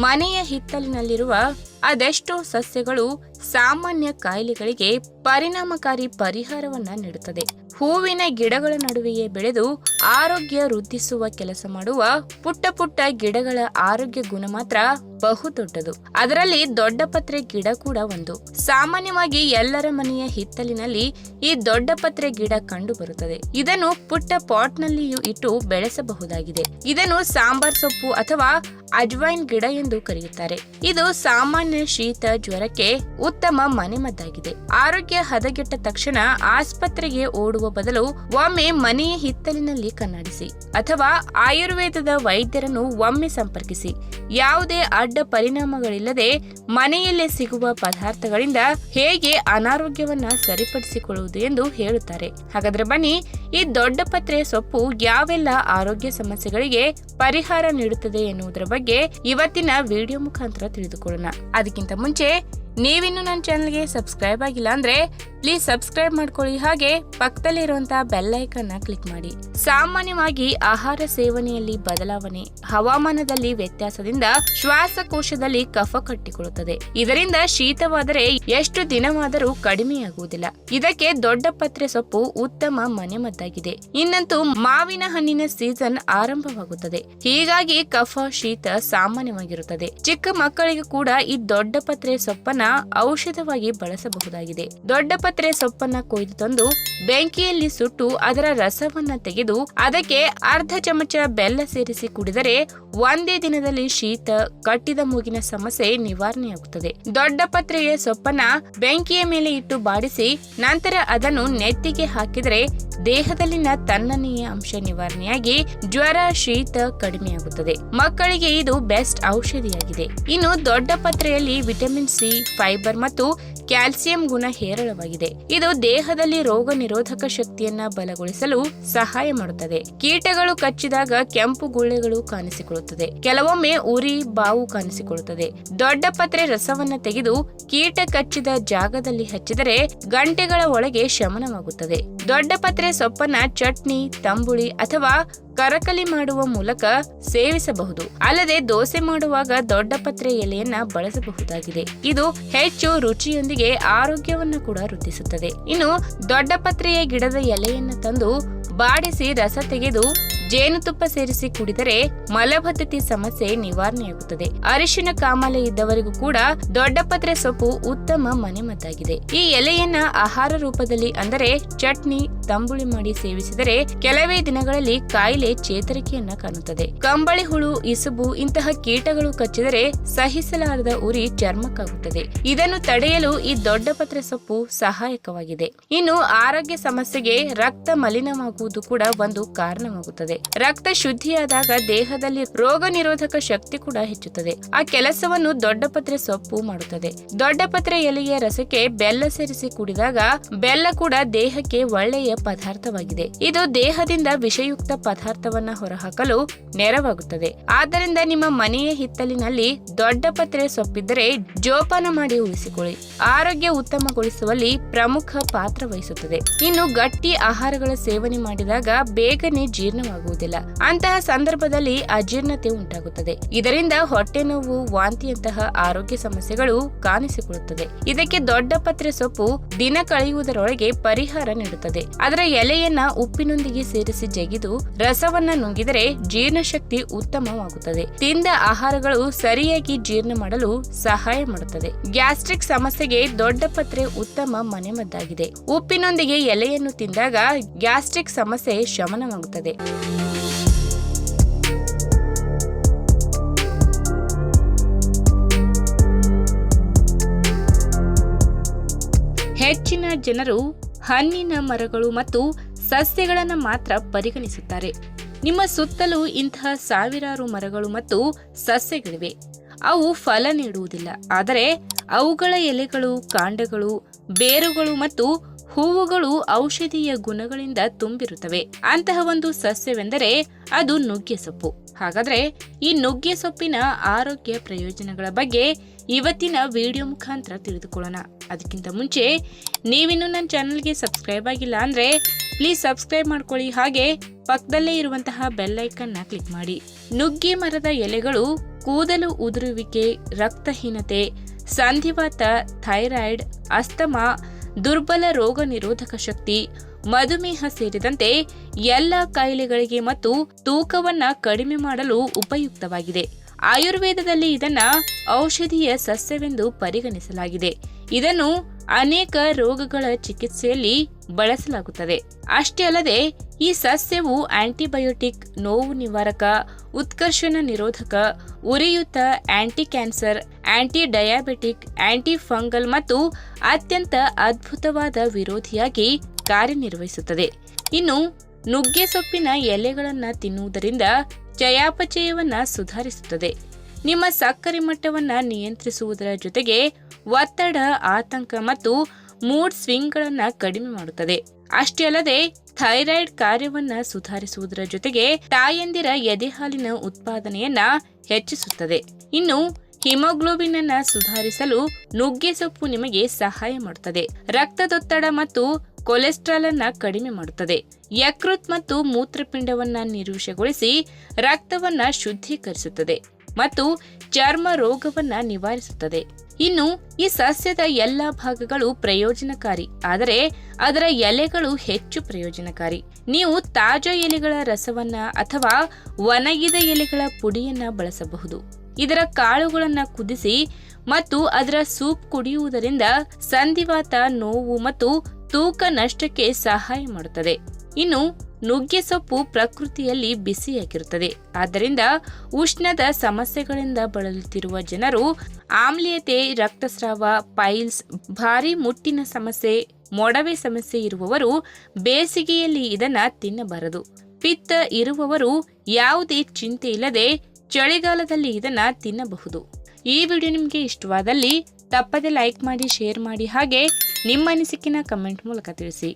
ಮನೆಯ ಹಿತ್ತಲಿನಲ್ಲಿರುವ ಅದೆಷ್ಟೋ ಸಸ್ಯಗಳು ಸಾಮಾನ್ಯ ಕಾಯಿಲೆಗಳಿಗೆ ಪರಿಣಾಮಕಾರಿ ಪರಿಹಾರವನ್ನ ನೀಡುತ್ತದೆ. ಹೂವಿನ ಗಿಡಗಳ ನಡುವೆಯೇ ಬೆಳೆದು ಆರೋಗ್ಯ ವೃದ್ಧಿಸುವ ಕೆಲಸ ಮಾಡುವ ಪುಟ್ಟ ಪುಟ್ಟ ಗಿಡಗಳ ಆರೋಗ್ಯ ಗುಣ ಮಾತ್ರ ಬಹುದೊಡ್ಡದು. ಅದರಲ್ಲಿ ದೊಡ್ಡ ಪತ್ರೆ ಗಿಡ ಕೂಡ ಒಂದು. ಸಾಮಾನ್ಯವಾಗಿ ಎಲ್ಲರ ಮನೆಯ ಹಿತ್ತಲಿನಲ್ಲಿ ಈ ದೊಡ್ಡ ಪತ್ರೆ ಗಿಡ ಕಂಡು ಬರುತ್ತದೆ. ಇದನ್ನು ಪುಟ್ಟ ಪಾಟ್ ನಲ್ಲಿಯೂ ಇಟ್ಟು ಬೆಳೆಸಬಹುದಾಗಿದೆ. ಇದನ್ನು ಸಾಂಬಾರ್ ಸೊಪ್ಪು ಅಥವಾ ಅಜ್ವೈನ್ ಗಿಡ ಎಂದು ಕರೆಯುತ್ತಾರೆ. ಇದು ಸಾಮಾನ್ಯ ಶೀತ ಜ್ವರಕ್ಕೆ ಉತ್ತಮ ಮನೆಮದ್ದಾಗಿದೆ. ಆರೋಗ್ಯ ಹದಗೆಟ್ಟ ತಕ್ಷಣ ಆಸ್ಪತ್ರೆಗೆ ಓಡುವ ಬದಲು ಒಮ್ಮೆ ಮನೆಯ ಹಿತ್ತಲಿನಲ್ಲಿ ಕಣ್ಣಾಡಿಸಿ ಅಥವಾ ಆಯುರ್ವೇದದ ವೈದ್ಯರನ್ನು ಒಮ್ಮೆ ಸಂಪರ್ಕಿಸಿ. ಯಾವುದೇ ಅಡ್ಡ ಪರಿಣಾಮಗಳಿಲ್ಲದೆ ಮನೆಯಲ್ಲೇ ಸಿಗುವ ಪದಾರ್ಥಗಳಿಂದ ಹೇಗೆ ಅನಾರೋಗ್ಯವನ್ನ ಸರಿಪಡಿಸಿಕೊಳ್ಳುವುದು ಎಂದು ಹೇಳುತ್ತಾರೆ. ಹಾಗಾದ್ರೆ ಬನ್ನಿ, ಈ ದೊಡ್ಡ ಪತ್ರೆ ಸೊಪ್ಪು ಯಾವೆಲ್ಲ ಆರೋಗ್ಯ ಸಮಸ್ಯೆಗಳಿಗೆ ಪರಿಹಾರ ನೀಡುತ್ತದೆ ಎನ್ನುವುದರ ಬಗ್ಗೆ ಇವತ್ತಿನ ವಿಡಿಯೋ ಮುಖಾಂತರ ತಿಳಿದುಕೊಳ್ಳೋಣ. ಅದಕ್ಕಿಂತ ಮುಂಚೆ ನೀವಿನ್ನು ನನ್ನ ಚಾನಲ್ಗೆ ಸಬ್ಸ್ಕ್ರೈಬ್ ಆಗಿಲ್ಲ ಅಂದ್ರೆ ಪ್ಲೀಸ್ ಸಬ್ಸ್ಕ್ರೈಬ್ ಮಾಡ್ಕೊಳ್ಳಿ. ಹಾಗೆ ಪಕ್ಕದಲ್ಲಿ ಇರುವಂತಹ ಬೆಲ್ ಐಕಾನ್ ಕ್ಲಿಕ್ ಮಾಡಿ. ಸಾಮಾನ್ಯವಾಗಿ ಆಹಾರ ಸೇವನೆಯಲ್ಲಿ ಬದಲಾವಣೆ, ಹವಾಮಾನದಲ್ಲಿ ವ್ಯತ್ಯಾಸದಿಂದ ಶ್ವಾಸಕೋಶದಲ್ಲಿ ಕಫ ಕಟ್ಟಿಕೊಳ್ಳುತ್ತದೆ. ಇದರಿಂದ ಶೀತವಾದರೆ ಎಷ್ಟು ದಿನವಾದರೂ ಕಡಿಮೆಯಾಗುವುದಿಲ್ಲ. ಇದಕ್ಕೆ ದೊಡ್ಡ ಪತ್ರೆ ಸೊಪ್ಪು ಉತ್ತಮ ಮನೆಮದ್ದಾಗಿದೆ. ಇನ್ನಂತೂ ಮಾವಿನ ಹಣ್ಣಿನ ಸೀಸನ್ ಆರಂಭವಾಗುತ್ತದೆ. ಹೀಗಾಗಿ ಕಫ ಶೀತ ಸಾಮಾನ್ಯವಾಗಿರುತ್ತದೆ. ಚಿಕ್ಕ ಮಕ್ಕಳಿಗೂ ಕೂಡ ಈ ದೊಡ್ಡ ಪತ್ರೆ ಸೊಪ್ಪನ್ನ ಔಷಧವಾಗಿ ಬಳಸಬಹುದಾಗಿದೆ. ದೊಡ್ಡ ಪತ್ರೆ ಸೊಪ್ಪನ್ನ ಕೊಯ್ದು ತಂದು ಬೆಂಕಿಯಲ್ಲಿ ಸುಟ್ಟು ಅದರ ರಸವನ್ನ ತೆಗೆದು ಅದಕ್ಕೆ ಅರ್ಧ ಚಮಚ ಬೆಲ್ಲ ಸೇರಿಸಿ ಕುಡಿದರೆ ಒಂದೇ ದಿನದಲ್ಲಿ ಶೀತ, ಕಟ್ಟಿದ ಮೂಗಿನ ಸಮಸ್ಯೆ ನಿವಾರಣೆಯಾಗುತ್ತದೆ. ದೊಡ್ಡ ಪತ್ರೆಯ ಸೊಪ್ಪನ್ನ ಬೆಂಕಿಯ ಮೇಲೆ ಇಟ್ಟು ಬಾಡಿಸಿ ನಂತರ ಅದನ್ನು ನೆತ್ತಿಗೆ ಹಾಕಿದರೆ ದೇಹದಲ್ಲಿನ ತಣ್ಣನೆಯ ಅಂಶ ನಿವಾರಣೆಯಾಗಿ ಜ್ವರ, ಶೀತ ಕಡಿಮೆಯಾಗುತ್ತದೆ. ಮಕ್ಕಳಿಗೆ ಇದು ಬೆಸ್ಟ್ ಔಷಧಿಯಾಗಿದೆ. ಇನ್ನು ದೊಡ್ಡ ಪತ್ರೆಯಲ್ಲಿ ವಿಟಮಿನ್ ಸಿ, ಫೈಬರ್ ಮತ್ತು ಕ್ಯಾಲ್ಸಿಯಂ ಗುಣ ಹೇರಳವಾಗಿದೆ. ಇದು ದೇಹದಲ್ಲಿ ರೋಗ ನಿರೋಧಕ ಶಕ್ತಿಯನ್ನ ಬಲಗೊಳಿಸಲು ಸಹಾಯ ಮಾಡುತ್ತದೆ. ಕೀಟಗಳು ಕಚ್ಚಿದಾಗ ಕೆಂಪು ಗುಳ್ಳೆಗಳು ಕಾಣಿಸಿಕೊಳ್ಳುತ್ತದೆ. ಕೆಲವೊಮ್ಮೆ ಉರಿ, ಬಾವು ಕಾಣಿಸಿಕೊಳ್ಳುತ್ತದೆ. ದೊಡ್ಡ ಪತ್ರೆ ರಸವನ್ನ ತೆಗೆದು ಕೀಟ ಕಚ್ಚಿದ ಜಾಗದಲ್ಲಿ ಹಚ್ಚಿದರೆ ಗಂಟೆಗಳ ಒಳಗೆ ಶಮನವಾಗುತ್ತದೆ. ದೊಡ್ಡ ಪತ್ರೆ ಸೊಪ್ಪನ್ನ ಚಟ್ನಿ, ತಂಬುಳಿ ಅಥವಾ ಕರಕಲಿ ಮಾಡುವ ಮೂಲಕ ಸೇವಿಸಬಹುದು. ಅಲ್ಲದೆ ದೋಸೆ ಮಾಡುವಾಗ ದೊಡ್ಡ ಪತ್ರೆ ಎಲೆಯನ್ನ ಬಳಸಬಹುದಾಗಿದೆ. ಇದು ಹೆಚ್ಚು ರುಚಿಯೊಂದಿಗೆ ಆರೋಗ್ಯವನ್ನು ಕೂಡ ವೃದ್ಧಿಸುತ್ತದೆ. ಇನ್ನು ದೊಡ್ಡ ಪತ್ರೆಯ ಗಿಡದ ಎಲೆಯನ್ನ ತಂದು ಬಾಡಿಸಿ ರಸ ತೆಗೆದು ಜೇನುತುಪ್ಪ ಸೇರಿಸಿ ಕುಡಿದರೆ ಮಲಬದ್ಧತೆ ಸಮಸ್ಯೆ ನಿವಾರಣೆಯಾಗುತ್ತದೆ. ಅರಿಶಿನ ಕಾಮಾಲೆ ಇದ್ದವರಿಗೂ ಕೂಡ ದೊಡ್ಡ ಪತ್ರೆ ಸೊಪ್ಪು ಉತ್ತಮ ಮನೆಮದ್ದಾಗಿದೆ. ಈ ಎಲೆಯನ್ನ ಆಹಾರ ರೂಪದಲ್ಲಿ ಅಂದರೆ ಚಟ್ನಿ, ತಂಬುಳಿ ಮಾಡಿ ಸೇವಿಸಿದರೆ ಕೆಲವೇ ದಿನಗಳಲ್ಲಿ ಕಾಯಿಲೆ ಚೇತರಿಕೆಯನ್ನ ಕಾಣುತ್ತದೆ. ಕಂಬಳಿ ಹುಳು, ಇಸುಬು ಇಂತಹ ಕೀಟಗಳು ಕಚ್ಚಿದರೆ ಸಹಿಸಲಾರದ ಉರಿ ಚರ್ಮಕ್ಕಾಗುತ್ತದೆ. ಇದನ್ನು ತಡೆಯಲು ಈ ದೊಡ್ಡ ಪತ್ರೆ ಸೊಪ್ಪು ಸಹಾಯಕವಾಗಿದೆ. ಇನ್ನು ಆರೋಗ್ಯ ಸಮಸ್ಯೆಗೆ ರಕ್ತ ಮಲಿನವಾಗುವುದು ಕೂಡ ಒಂದು ಕಾರಣವಾಗುತ್ತದೆ. ರಕ್ತ ಶುದ್ಧಿಯಾದಾಗ ದೇಹದಲ್ಲಿ ರೋಗ ನಿರೋಧಕ ಶಕ್ತಿ ಕೂಡ ಹೆಚ್ಚುತ್ತದೆ. ಆ ಕೆಲಸವನ್ನು ದೊಡ್ಡ ಪತ್ರೆ ಸೊಪ್ಪು ಮಾಡುತ್ತದೆ. ದೊಡ್ಡ ಪತ್ರೆ ಎಲೆಯ ರಸಕ್ಕೆ ಬೆಲ್ಲ ಸೇರಿಸಿ ಕುಡಿದಾಗ ಬೆಲ್ಲ ಕೂಡ ದೇಹಕ್ಕೆ ಒಳ್ಳೆಯ ಪದಾರ್ಥವಾಗಿದೆ. ಇದು ದೇಹದಿಂದ ವಿಷಯುಕ್ತ ಪದಾರ್ಥವನ್ನ ಹೊರಹಾಕಲು ನೆರವಾಗುತ್ತದೆ. ಆದ್ದರಿಂದ ನಿಮ್ಮ ಮನೆಯ ಹಿತ್ತಲಿನಲ್ಲಿ ದೊಡ್ಡ ಪತ್ರೆ ಸೊಪ್ಪಿದ್ದರೆ ಜೋಪಾನ ಮಾಡಿ ಉಳಿಸಿಕೊಳ್ಳಿ. ಆರೋಗ್ಯ ಉತ್ತಮಗೊಳಿಸುವಲ್ಲಿ ಪ್ರಮುಖ ಪಾತ್ರ ವಹಿಸುತ್ತದೆ. ಇನ್ನು ಗಟ್ಟಿ ಆಹಾರಗಳ ಸೇವನೆ ಮಾಡಿದಾಗ ಬೇಗನೆ ಜೀರ್ಣವಾಗುವುದಿಲ್ಲ. ಅಂತಹ ಸಂದರ್ಭದಲ್ಲಿ ಅಜೀರ್ಣತೆ ಉಂಟಾಗುತ್ತದೆ. ಇದರಿಂದ ಹೊಟ್ಟೆ ನೋವು, ವಾಂತಿಯಂತಹ ಆರೋಗ್ಯ ಸಮಸ್ಯೆಗಳು ಕಾಣಿಸಿಕೊಳ್ಳುತ್ತದೆ. ಇದಕ್ಕೆ ದೊಡ್ಡ ಪತ್ರೆ ಸೊಪ್ಪು ದಿನ ಕಳೆಯುವುದರೊಳಗೆ ಪರಿಹಾರ ನೀಡುತ್ತದೆ. ಅದರ ಎಲೆಯನ್ನ ಉಪ್ಪಿನೊಂದಿಗೆ ಸೇರಿಸಿ ಜಗಿದು ರಸವನ್ನ ನುಂಗಿದರೆ ಜೀರ್ಣಶಕ್ತಿ ಉತ್ತಮವಾಗುತ್ತದೆ. ತಿಂದ ಆಹಾರಗಳು ಸರಿಯಾಗಿ ಜೀರ್ಣ ಮಾಡಲು ಸಹಾಯ ಮಾಡುತ್ತದೆ. ಗ್ಯಾಸ್ಟ್ರಿಕ್ ಸಮಸ್ಯೆಗೆ ದೊಡ್ಡ ಪತ್ರೆ ಉತ್ತಮ ಮನೆಮದ್ದಾಗಿದೆ. ಉಪ್ಪಿನೊಂದಿಗೆ ಎಲೆಯನ್ನು ತಿಂದಾಗ ಗ್ಯಾಸ್ಟ್ರಿಕ್ ಸಮಸ್ಯೆ ಶಮನವಾಗುತ್ತದೆ. ಹೆಚ್ಚಿನ ಜನರು ಹಣ್ಣಿನ ಮರಗಳು ಮತ್ತು ಸಸ್ಯಗಳನ್ನು ಮಾತ್ರ ಪರಿಗಣಿಸುತ್ತಾರೆ. ನಿಮ್ಮ ಸುತ್ತಲೂ ಇಂತಹ ಸಾವಿರಾರು ಮರಗಳು ಮತ್ತು ಸಸ್ಯಗಳಿವೆ. ಅವು ಫಲ ನೀಡುವುದಿಲ್ಲ, ಆದರೆ ಅವುಗಳ ಎಲೆಗಳು, ಕಾಂಡಗಳು, ಬೇರುಗಳು ಮತ್ತು ಹೂವುಗಳು ಔಷಧೀಯ ಗುಣಗಳಿಂದ ತುಂಬಿರುತ್ತವೆ. ಅಂತಹ ಒಂದು ಸಸ್ಯವೆಂದರೆ ಅದು ನುಗ್ಗೆ ಸೊಪ್ಪು. ಹಾಗಾದ್ರೆ ಈ ನುಗ್ಗೆ ಸೊಪ್ಪಿನ ಆರೋಗ್ಯ ಪ್ರಯೋಜನಗಳ ಬಗ್ಗೆ ಇವತ್ತಿನ ವಿಡಿಯೋ ಮುಖಾಂತರ ತಿಳಿದುಕೊಳ್ಳೋಣ. ಅದಕ್ಕಿಂತ ಮುಂಚೆ ನೀವಿನ್ನು ನನ್ನ ಚಾನಲ್ಗೆ ಸಬ್ಸ್ಕ್ರೈಬ್ ಆಗಿಲ್ಲ ಅಂದ್ರೆ ಪ್ಲೀಸ್ ಸಬ್ಸ್ಕ್ರೈಬ್ ಮಾಡ್ಕೊಳ್ಳಿ. ಹಾಗೆ ಪಕ್ಕದಲ್ಲೇ ಇರುವಂತಹ ಬೆಲ್ ಐಕನ್ ಕ್ಲಿಕ್ ಮಾಡಿ. ನುಗ್ಗೆ ಮರದ ಎಲೆಗಳು ಕೂದಲು ಉದುರುವಿಕೆ, ರಕ್ತಹೀನತೆ, ಸಂಧಿವಾತ, ಥೈರಾಯ್ಡ್, ಅಸ್ತಮಾ, ದುರ್ಬಲ ರೋಗ ನಿರೋಧಕ ಶಕ್ತಿ, ಮಧುಮೇಹ ಸೇರಿದಂತೆ ಎಲ್ಲ ಕಾಯಿಲೆಗಳಿಗೆ ಮತ್ತು ತೂಕವನ್ನ ಕಡಿಮೆ ಮಾಡಲು ಉಪಯುಕ್ತವಾಗಿದೆ. ಆಯುರ್ವೇದದಲ್ಲಿ ಇದನ್ನ ಔಷಧೀಯ ಸಸ್ಯವೆಂದು ಪರಿಗಣಿಸಲಾಗಿದೆ. ಇದನ್ನು ಅನೇಕ ರೋಗಗಳ ಚಿಕಿತ್ಸೆಯಲ್ಲಿ ಬಳಸಲಾಗುತ್ತದೆ. ಅಷ್ಟೇ ಅಲ್ಲದೆ ಈ ಸಸ್ಯವು ಆಂಟಿಬಯೋಟಿಕ್, ನೋವು ನಿವಾರಕ, ಉತ್ಕರ್ಷಣ ನಿರೋಧಕ, ಉರಿಯೂತ, anti cancer, anti diabetic, anti fungal ಮತ್ತು ಅತ್ಯಂತ ಅದ್ಭುತವಾದ ವಿರೋಧಿಯಾಗಿ ಕಾರ್ಯನಿರ್ವಹಿಸುತ್ತದೆ. ಇನ್ನು ನುಗ್ಗೆ ಸೊಪ್ಪಿನ ಎಲೆಗಳನ್ನು ತಿನ್ನುವುದರಿಂದ ಚಯಾಪಚಯವನ್ನ ಸುಧಾರಿಸುತ್ತದೆ. ನಿಮ್ಮ ಸಕ್ಕರೆ ಮಟ್ಟವನ್ನ ನಿಯಂತ್ರಿಸುವುದರ ಜೊತೆಗೆ ಒತ್ತಡ, ಆತಂಕ ಮತ್ತು ಮೂಡ್ ಸ್ವಿಂಗ್ಗಳನ್ನ ಕಡಿಮೆ ಮಾಡುತ್ತದೆ. ಅಷ್ಟೇ ಅಲ್ಲದೆ ಥೈರಾಯ್ಡ್ ಕಾರ್ಯವನ್ನ ಸುಧಾರಿಸುವುದರ ಜೊತೆಗೆ ತಾಯಂದಿರ ಎದೆಹಾಲಿನ ಉತ್ಪಾದನೆಯನ್ನ ಹೆಚ್ಚಿಸುತ್ತದೆ. ಇನ್ನು ಹಿಮೋಗ್ಲೋಬಿನ್ ಅನ್ನ ಸುಧಾರಿಸಲು ನುಗ್ಗೆ ಸೊಪ್ಪು ನಿಮಗೆ ಸಹಾಯ ಮಾಡುತ್ತದೆ. ರಕ್ತದೊತ್ತಡ ಮತ್ತು ಕೊಲೆಸ್ಟ್ರಾಲ್ ಅನ್ನ ಕಡಿಮೆ ಮಾಡುತ್ತದೆ. ಯಕೃತ್ ಮತ್ತು ಮೂತ್ರಪಿಂಡವನ್ನ ನಿರ್ವಿಷಗೊಳಿಸಿ ರಕ್ತವನ್ನ ಶುದ್ಧೀಕರಿಸುತ್ತದೆ ಮತ್ತು ಚರ್ಮ ರೋಗವನ್ನ ನಿವಾರಿಸುತ್ತದೆ. ಇನ್ನು ಈ ಸಸ್ಯದ ಎಲ್ಲಾ ಭಾಗಗಳು ಪ್ರಯೋಜನಕಾರಿ, ಆದರೆ ಅದರ ಎಲೆಗಳು ಹೆಚ್ಚು ಪ್ರಯೋಜನಕಾರಿ. ನೀವು ತಾಜಾ ಎಲೆಗಳ ರಸವನ್ನ ಅಥವಾ ಒಣಗಿದ ಎಲೆಗಳ ಪುಡಿಯನ್ನ ಬಳಸಬಹುದು. ಇದರ ಕಾಳುಗಳನ್ನ ಕುದಿಸಿ ಮತ್ತು ಅದರ ಸೂಪ್ ಕುಡಿಯುವುದರಿಂದ ಸಂಧಿವಾತ, ನೋವು ಮತ್ತು ತೂಕ ನಷ್ಟಕ್ಕೆ ಸಹಾಯ ಮಾಡುತ್ತದೆ. ಇನ್ನು ನುಗ್ಗೆ ಸೊಪ್ಪು ಪ್ರಕೃತಿಯಲ್ಲಿ ಬಿಸಿಯಾಗಿರುತ್ತದೆ. ಆದ್ದರಿಂದ ಉಷ್ಣದ ಸಮಸ್ಯೆಗಳಿಂದ ಬಳಲುತ್ತಿರುವ ಜನರು, ಆಮ್ಲೀಯತೆ, ರಕ್ತಸ್ರಾವ, ಪೈಲ್ಸ್, ಭಾರಿ ಮುಟ್ಟಿನ ಸಮಸ್ಯೆ, ಮೊಡವೆ ಸಮಸ್ಯೆ ಇರುವವರು ಬೇಸಿಗೆಯಲ್ಲಿ ಇದನ್ನ ತಿನ್ನಬಾರದು. ಪಿತ್ತ ಇರುವವರು ಯಾವುದೇ ಚಿಂತೆ ಇಲ್ಲದೆ ಚಳಿಗಾಲದಲ್ಲಿ ಇದನ್ನ ತಿನ್ನಬಹುದು. ಈ ವಿಡಿಯೋ ನಿಮಗೆ ಇಷ್ಟವಾದಲ್ಲಿ ತಪ್ಪದೆ ಲೈಕ್ ಮಾಡಿ, ಶೇರ್ ಮಾಡಿ, ಹಾಗೆ ನಿಮ್ಮ ಅನಿಸಿಕೆನ ಕಮೆಂಟ್ ಮೂಲಕ ತಿಳಿಸಿ.